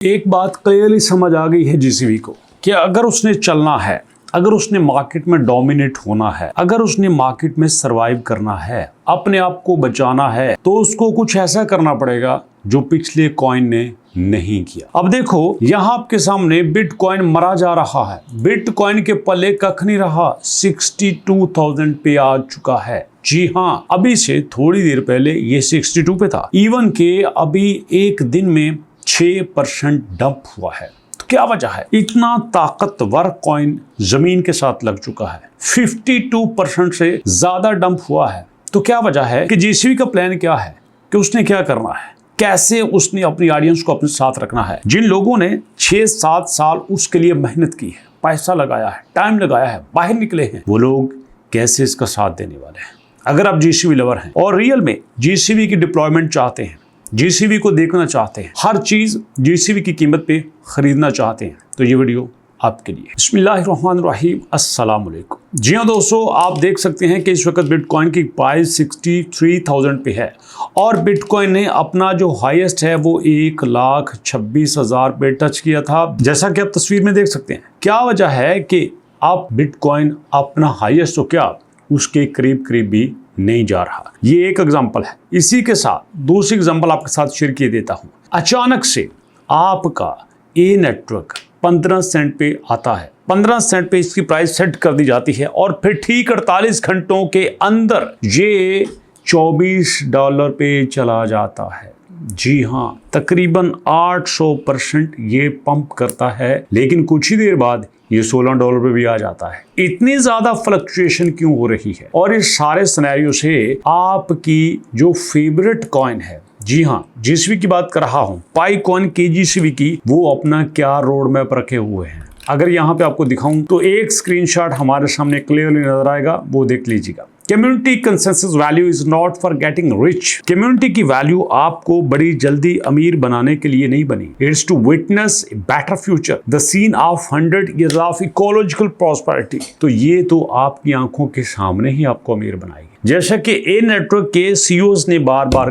एक बात क्लियरली समझ आ गई है जीसीबी को कि अगर उसने चलना है, अगर उसने मार्केट में डोमिनेट होना है, अगर उसने मार्केट में सरवाइव करना है, अपने आप को बचाना है, तो उसको कुछ ऐसा करना पड़ेगा जो पिछले कॉइन ने नहीं किया। अब देखो यहाँ आपके सामने बिटकॉइन मरा जा रहा है, बिटकॉइन के पल्ले कख नहीं रहा, 62,000 पे आ चुका है। जी हाँ, अभी से थोड़ी देर पहले ये 62 पे था। इवन के अभी एक दिन में 6% डंप हुआ है। तो क्या वजह है? इतना ताकतवर कॉइन जमीन के साथ लग चुका है, 52% से ज्यादा डंप हुआ है। तो क्या वजह है कि जीसीबी का प्लान क्या है, कि उसने क्या करना है, कैसे उसने अपनी ऑडियंस को अपने साथ रखना है। जिन लोगों ने 6-7 साल उसके लिए मेहनत की है, पैसा लगाया है, टाइम लगाया है, बाहर निकले हैं, वो लोग कैसे इसका साथ देने वाले हैं। अगर आप जीसीबी लवर हैं और रियल में जीसीबी की डिप्लॉयमेंट चाहते हैं, जीसीबी को देखना चाहते हैं, हर चीज जीसीबी की कीमत पे खरीदना चाहते हैं, तो ये वीडियो आपके लिए। बिस्मिल्लाहिर्रहमानिर्रहीम, अस्सलाम वालेकुम। जी हाँ दोस्तों, आप देख सकते हैं कि इस वक्त बिटकॉइन की प्राइस 63,000 पे है और बिटकॉइन ने अपना जो हाईएस्ट है वो 1,26,000 पे टच किया था, जैसा कि आप तस्वीर में देख सकते हैं। क्या वजह है कि आप बिटकॉइन अपना हाईएस्ट तो क्या उसके करीब करीब भी नहीं जा रहा। ये एक एग्जांपल है। इसी के साथ दूसरी एग्जांपल आपके साथ शेयर किए देता हूं। अचानक से आपका ए नेटवर्क 15 सेंट पे आता है, 15 सेंट पे इसकी प्राइस सेट कर दी जाती है और फिर ठीक 48 घंटों के अंदर ये $24 पे चला जाता है। जी हाँ, तकरीबन 800% ये पंप करता है, लेकिन कुछ ही देर बाद ये $16 पे भी आ जाता है। इतनी ज्यादा फ्लक्चुएशन क्यों हो रही है? और इस सारे सिनेरियो से आपकी जो फेवरेट कॉइन है, जी हाँ जीसीबी की बात कर रहा हूं, पाई कॉइन की जीसीबी की, वो अपना क्या रोड मैप रखे हुए हैं। अगर यहाँ पे आपको दिखाऊं तो एक स्क्रीनशॉट हमारे सामने क्लियरली नजर आएगा, वो देख लीजिएगा। Community consensus value is not for getting rich. Community की वैल्यू आपको बड़ी जल्दी अमीर बनाने के लिए नहीं बनी, it's to witness a better future, the scene of 100 years of ecological prosperity. तो ये तो आपकी आंखों के सामने ही आपको अमीर बनाएगी। जैसा कि ए नेटवर्क के सीईओज ने बार बार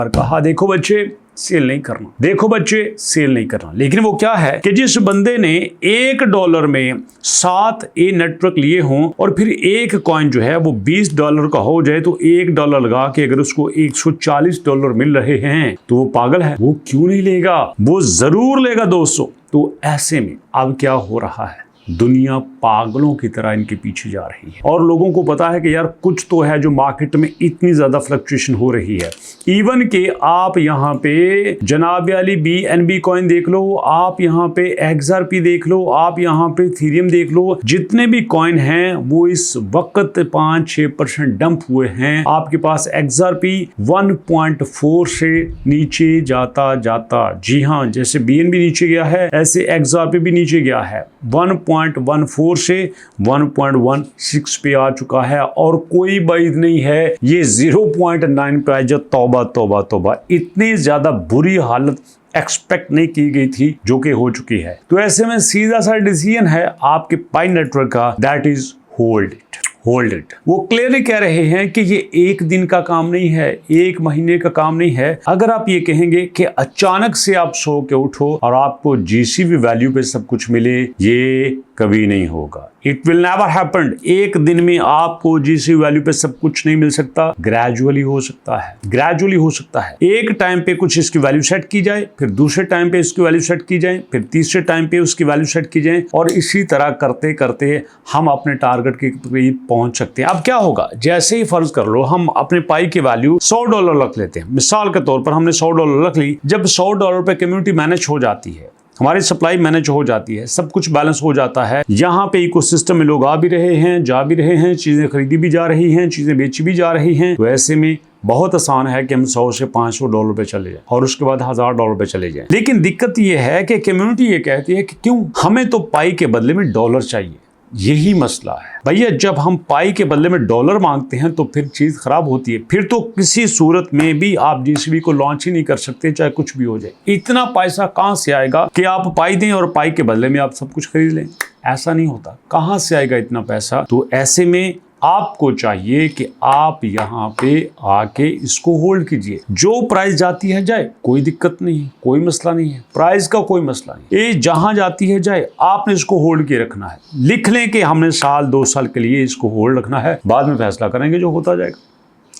कहा, देखो बच्चे सेल नहीं करना, देखो बच्चे सेल नहीं करना। लेकिन वो क्या है कि जिस बंदे ने $1 में 7 ए नेटवर्क लिए हों और फिर एक कॉइन जो है वो $20 का हो जाए, तो $1 लगा के अगर उसको $140 मिल रहे हैं तो वो पागल है, वो क्यों नहीं लेगा? वो जरूर लेगा दोस्तों। तो ऐसे में अब क्या हो रहा है, दुनिया पागलों की तरह इनके पीछे जा रही है और लोगों को पता है कि यार कुछ तो है जो मार्केट में इतनी ज्यादा फ्लक्चुएशन हो रही है। इवन के आप यहाँ पे जनाब अली BNB कॉइन देख लो, आप यहाँ पे XRP देख लो, आप यहाँ पे इथेरियम देख लो, जितने भी कॉइन हैं वो इस वक्त 5-6% डंप हुए हैं। आपके पास XRP 1.4 से नीचे जाता, जी हाँ, जैसे BNB नीचे गया है ऐसे XRP भी नीचे गया है, 1.14 से 1.16 पे आ चुका है और कोई बाइद नहीं है ये 0.9 पे आया। तौबा, इतनी ज्यादा बुरी हालत एक्सपेक्ट नहीं की गई थी जो कि हो चुकी है। तो ऐसे में सीधा सा डिसीजन है आपके पाई नेटवर्क का, दैट इज होल्ड इट। वो क्लियरली कह रहे हैं कि ये एक दिन का काम नहीं है, एक महीने का काम नहीं है। अगर आप ये कहेंगे कि अचानक से आप सो के उठो और आपको जीसीबी वैल्यू पे सब कुछ मिले, ये कभी नहीं होगा। It will never happen. एक दिन में आपको जीसीबी वैल्यू पे सब कुछ नहीं मिल सकता, ग्रेजुअली हो सकता है। एक टाइम पे कुछ इसकी वैल्यू सेट की जाए, फिर दूसरे टाइम पे इसकी वैल्यू सेट की जाए, फिर तीसरे टाइम पे उसकी वैल्यू सेट की जाए और इसी तरह करते करते हम अपने टारगेट के करीब पहुंच सकते हैं। अब क्या होगा, जैसे ही फर्ज कर लो हम अपने पाई की वैल्यू $100 रख लेते हैं, मिसाल के तौर पर हमने $100 रख ली। जब $100 पे कम्युनिटी मैनेज हो जाती है, हमारी सप्लाई मैनेज हो जाती है, सब कुछ बैलेंस हो जाता है, यहाँ पे इकोसिस्टम में लोग आ भी रहे हैं, जा भी रहे हैं, चीजें खरीदी भी जा रही हैं, चीजें बेची भी जा रही हैं, तो ऐसे में बहुत आसान है कि हम 100 से $500 पे चले जाएं और उसके बाद $1000 पे चले जाएं। लेकिन दिक्कत ये है कि कम्युनिटी ये कहती है कि क्यों, हमें तो पाई के बदले में डॉलर चाहिए। यही मसला है भैया, जब हम पाई के बदले में डॉलर मांगते हैं तो फिर चीज खराब होती है। फिर तो किसी सूरत में भी आप जीसीबी को लॉन्च ही नहीं कर सकते, चाहे कुछ भी हो जाए। इतना पैसा कहां से आएगा कि आप पाई दें और पाई के बदले में आप सब कुछ खरीद लें? ऐसा नहीं होता। कहां से आएगा इतना पैसा? तो ऐसे में आपको चाहिए कि आप यहाँ पे आके इसको होल्ड कीजिए। जो प्राइस जाती है जाए, कोई दिक्कत नहीं है, कोई मसला नहीं है, प्राइस का कोई मसला नहीं। ये जहां जाती है जाए, आपने इसको होल्ड किए रखना है। लिख लें कि हमने साल 2 साल के लिए इसको होल्ड रखना है, बाद में फैसला करेंगे जो होता जाएगा।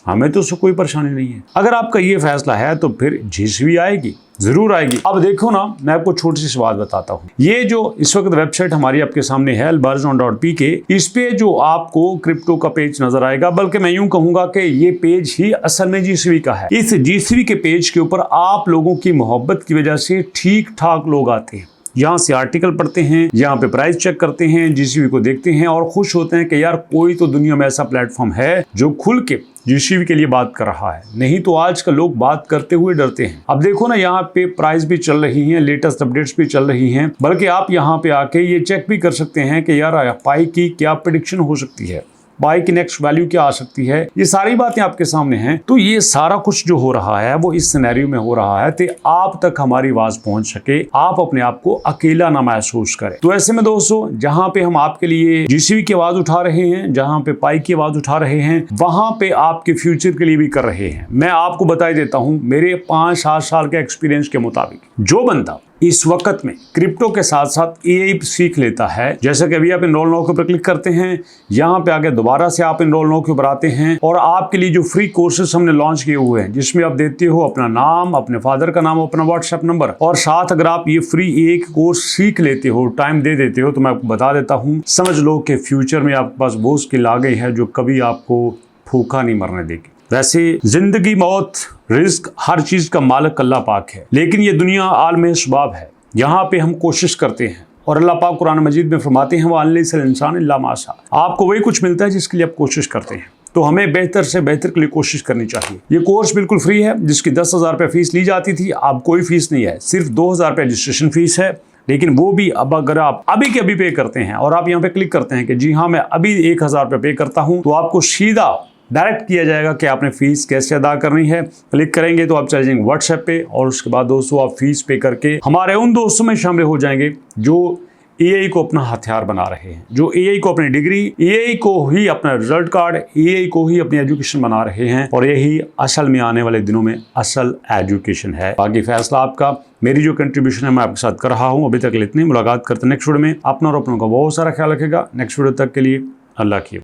हमें तो उससे कोई परेशानी नहीं है। अगर आपका ये फैसला है तो फिर जीसीबी आएगी, जरूर आएगी। अब देखो ना, मैं आपको छोटी सी बात बताता हूँ। ये जो इस वक्त वेबसाइट हमारी आपके सामने है albarazon.pk, इस पे जो आपको क्रिप्टो का पेज नजर आएगा, बल्कि मैं यूं कहूंगा कि ये पेज ही असल में जीसीबी का है। इस जीसीबी के पेज के ऊपर आप लोगों की मोहब्बत की वजह से ठीक ठाक लोग आते हैं, यहाँ से आर्टिकल पढ़ते हैं, यहाँ पे प्राइस चेक करते हैं, जीसीबी को देखते हैं और खुश होते हैं कि यार कोई तो दुनिया में ऐसा प्लेटफॉर्म है जो खुल के जीसीबी के लिए बात कर रहा है। नहीं तो आजकल लोग बात करते हुए डरते हैं। अब देखो ना, यहाँ पे प्राइस भी चल रही हैं, लेटेस्ट अपडेट्स भी चल रही हैं, बल्कि आप यहाँ पे आके ये चेक भी कर सकते हैं कि यार पाई की क्या प्रेडिक्शन हो सकती है, पाई की नेक्स्ट वैल्यू क्या आ सकती है। ये सारी बातें आपके सामने हैं। तो ये सारा कुछ जो हो रहा है वो इस सिनेरियो में हो रहा है कि आप तक हमारी आवाज पहुंच सके, आप अपने आप को अकेला ना महसूस करें। तो ऐसे में दोस्तों, जहां पे हम आपके लिए जीसीबी की आवाज उठा रहे हैं, जहां पे पाई की आवाज उठा रहे हैं, वहां पे आपके फ्यूचर के लिए भी कर रहे हैं। मैं आपको बता देता हूं, मेरे 5-7 साल के एक्सपीरियंस के मुताबिक जो बंदा इस वक्त में क्रिप्टो के साथ साथ एआई सीख लेता है, जैसे कि अभी आप इनरोल नाउ के ऊपर क्लिक करते हैं, यहाँ पे आगे दोबारा से आप इनरोल नाउ के ऊपर आते हैं और आपके लिए जो फ्री कोर्सेज हमने लॉन्च किए हुए हैं, जिसमें आप देते हो अपना नाम, अपने फादर का नाम, अपना व्हाट्सएप नंबर, और साथ अगर आप ये फ्री एक कोर्स सीख लेते हो, टाइम दे देते हो, तो मैं आपको बता देता हूँ, समझ लो कि फ्यूचर में आपके पास वो स्किल आ गई है जो कभी आपको भूखा नहीं मरने देगी। वैसे जिंदगी, मौत, रिस्क, हर चीज का मालिक अल्लाह पाक है, लेकिन ये दुनिया आलम शबाब है। यहाँ पे हम कोशिश करते हैं और अल्लाह पाक कुरान मजीद में फरमाते हैं, वह इंसान इल्ला मा शा। आपको वही कुछ मिलता है जिसके लिए आप कोशिश करते हैं। तो हमें बेहतर से बेहतर के लिए कोशिश करनी चाहिए। ये कोर्स बिल्कुल फ्री है, जिसकी 10,000 रुपये फीस ली जाती थी, अब कोई फीस नहीं है, सिर्फ 2,000 रुपये रजिस्ट्रेशन फीस है। लेकिन वो भी अब अगर आप अभी के अभी पे करते हैं और आप यहाँ पे क्लिक करते हैं कि जी हाँ मैं अभी 1,000 रुपये पे करता हूँ, तो आपको सीधा डायरेक्ट किया जाएगा कि आपने फीस कैसे अदा करनी है। क्लिक करेंगे तो आप चले जाएंगे व्हाट्सएप पे और उसके बाद दोस्तों आप फीस पे करके हमारे उन दोस्तों में शामिल हो जाएंगे जो एआई को अपना हथियार बना रहे हैं, जो एआई को अपनी डिग्री, एआई को ही अपना रिजल्ट कार्ड, एआई को ही अपनी एजुकेशन बना रहे हैं। और यही असल में आने वाले दिनों में असल एजुकेशन है। बाकी फैसला आपका। मेरी जो कंट्रीब्यूशन है मैं आपके साथ कर रहा हूँ। अभी तक इतनी। मुलाकात करते हैं नेक्स्ट वीडियो में। अपना और अपनों का बहुत सारा ख्याल रखेगा। नेक्स्ट वीडियो तक के लिए अल्लाह की